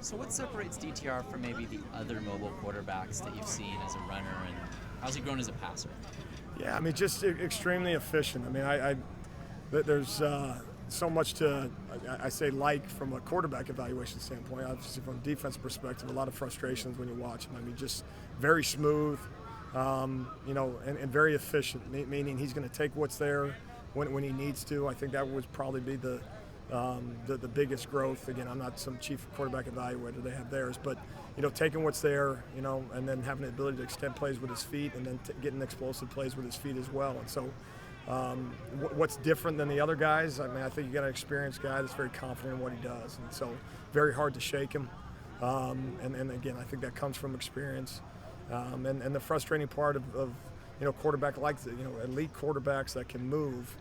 So what separates DTR from maybe the other mobile quarterbacks that you've seen as a runner, and how's he grown as a passer? Yeah, I mean, just extremely efficient. I mean, there's so much to, I say, like from a quarterback evaluation standpoint. Obviously, from a defense perspective, a lot of frustrations when you watch him. I mean, just very smooth, and very efficient, meaning he's going to take what's there when he needs to. I think that would probably be the biggest growth. Again, I'm not some chief quarterback evaluator. They have theirs, but taking what's there, and then having the ability to extend plays with his feet, and then getting explosive plays with his feet as well. And so, what's different than the other guys? I mean, I think you got an experienced guy that's very confident in what he does, and so very hard to shake him. And again, I think that comes from experience. And the frustrating part of quarterback like elite quarterbacks that can move.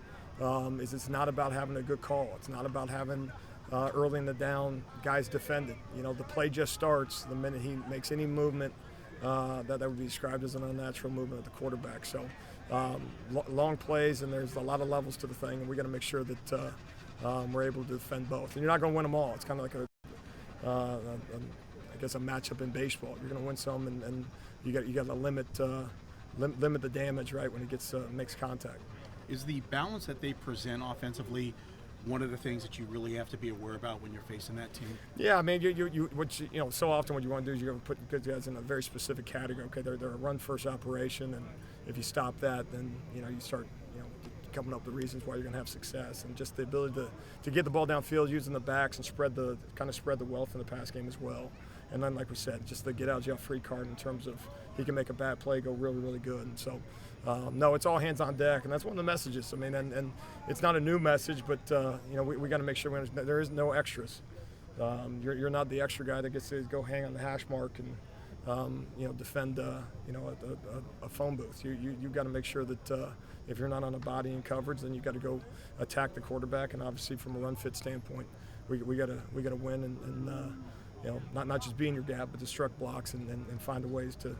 Is it's not about having a good call. It's not about having early in the down guys defended. The play just starts the minute he makes any movement that would be described as an unnatural movement of the quarterback. So long plays, and there's a lot of levels to the thing, and we got to make sure that we're able to defend both. And you're not going to win them all. It's kind of like I guess a matchup in baseball. You're going to win some, and you got to limit the damage right when it makes contact. Is the balance that they present offensively one of the things that you really have to be aware about when you're facing that team? Yeah, I mean, so often what you want to do is you're going to put good guys in a very specific category. Okay, they're a run-first operation, and if you stop that, then you start coming up with reasons why you're going to have success, and just the ability to get the ball downfield using the backs and spread the wealth in the pass game as well. And then, like we said, just the get out jail free card in terms of he can make a bad play go really, really good. And so, no, it's all hands on deck, and that's one of the messages. I mean, and it's not a new message, but we got to make sure we understand there is no extras. You're not the extra guy that gets to go hang on the hash mark and defend a phone booth. You got to make sure that if you're not on a body in coverage, then you got to go attack the quarterback. And obviously, from a run fit standpoint, we got to win and not just be in your gap, but disrupt blocks and find a ways to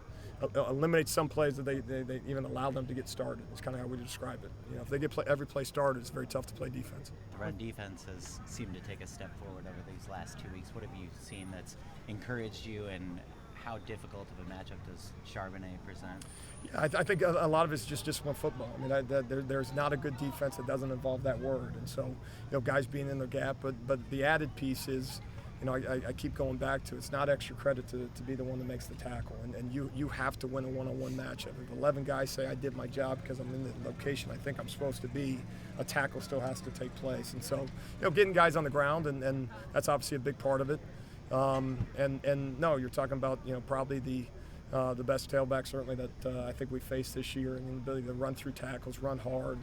eliminate some plays that they even allow them to get started. It's kind of how we describe it. If they get every play started, it's very tough to play defense. The run defense has seemed to take a step forward over these last 2 weeks. What have you seen that's encouraged you, and how difficult of a matchup does Charbonnet present? Yeah, I think a lot of it's just one football. I mean, there's not a good defense that doesn't involve that word. And so, guys being in their gap, but the added piece is, I keep going back to it's not extra credit to be the one that makes the tackle, and you have to win a one-on-one matchup. If 11 guys say I did my job because I'm in the location I think I'm supposed to be, a tackle still has to take place. And so, getting guys on the ground, and that's obviously a big part of it. And no, you're talking about probably the best tailback certainly that I think we faced this year, and the ability to run through tackles, run hard.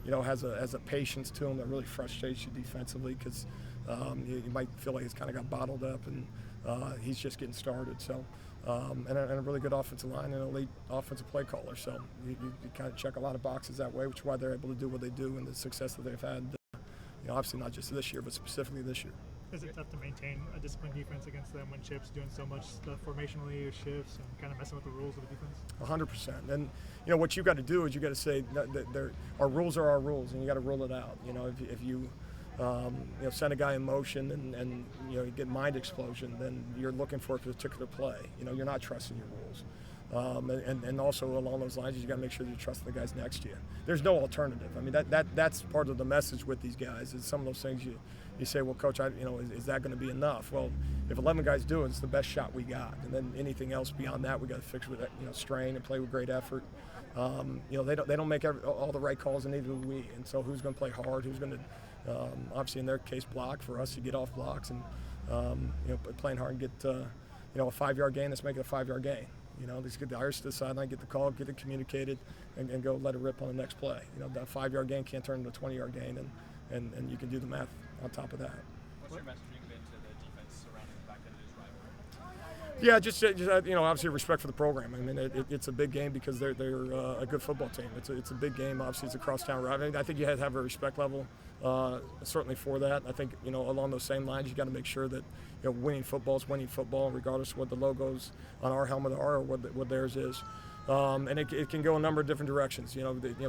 Has a patience to him that really frustrates you defensively because you might feel like he's kind of got bottled up, and he's just getting started. So, and a really good offensive line and an elite offensive play caller. So you kind of check a lot of boxes that way, which is why they're able to do what they do and the success that they've had. Obviously not just this year, but specifically this year. Is it tough to maintain a disciplined defense against them when Chip's doing so much stuff formationally or shifts and kind of messing with the rules of the defense? 100%. And what you got to do is you got to say that our rules are our rules, and you got to rule it out. If you send a guy in motion and you get mind explosion, then you're looking for a particular play. You're not trusting your rules. And also along those lines, you got to make sure that you're trusting the guys next to you. There's no alternative. I mean, that's part of the message with these guys. Is some of those things you say, well, coach, is that going to be enough? Well, if 11 guys do it, it's the best shot we got. And then anything else beyond that, we got to fix with strain and play with great effort. They don't make all the right calls, and neither do we. And so who's going to play hard? Who's going to obviously in their case block for us to get off blocks and playing hard and get a 5-yard gain. Let's make it a 5-yard gain. Let's get the Irish to the sideline, get the call, get it communicated, and go let it rip on the next play. That 5-yard gain can't turn into a 20-yard gain, and you can do the math on top of that. What's your messaging been to the defense surrounding the fact that it is rivalry? Yeah, just obviously respect for the program. I mean, it's a big game because they're a good football team. It's a big game. Obviously, it's a crosstown rivalry. I think you have to have a respect level, certainly for that. I think along those same lines, you got to make sure that winning football is winning football, regardless of what the logos on our helmet are or what theirs is. And it can go a number of different directions.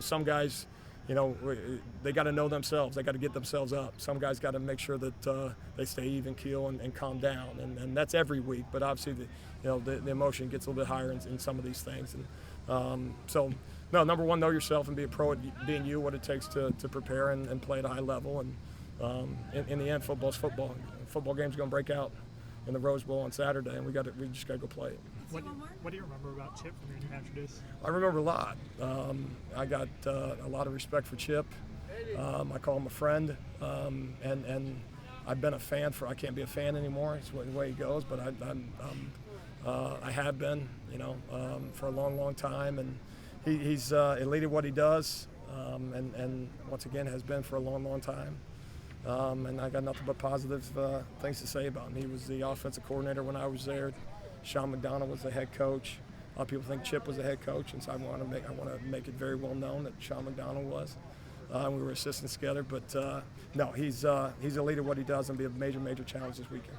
Some guys they got to know themselves. They got to get themselves up. Some guys got to make sure that they stay even keel and calm down, and that's every week. But obviously, the emotion gets a little bit higher in some of these things. And no, number one, know yourself and be a pro at being you. What it takes to prepare and play at a high level. And in the end, football's football. Football game's going to break out in the Rose Bowl on Saturday, and we just got to go play it. What do you remember about Chip from your New Hampshire days? I remember a lot. I got a lot of respect for Chip. I call him a friend, and I've been a fan I can't be a fan anymore. It's the way he goes, but I have been, for a long, long time, and he's elite at what he does, and once again has been for a long, long time. And I got nothing but positive things to say about him. He was the offensive coordinator when I was there. Sean McDonald was the head coach. A lot of people think Chip was the head coach, and so I want to make it very well known that Sean McDonald was. We were assistants together, but no, he's elite at what he does and be a major, major challenge this weekend.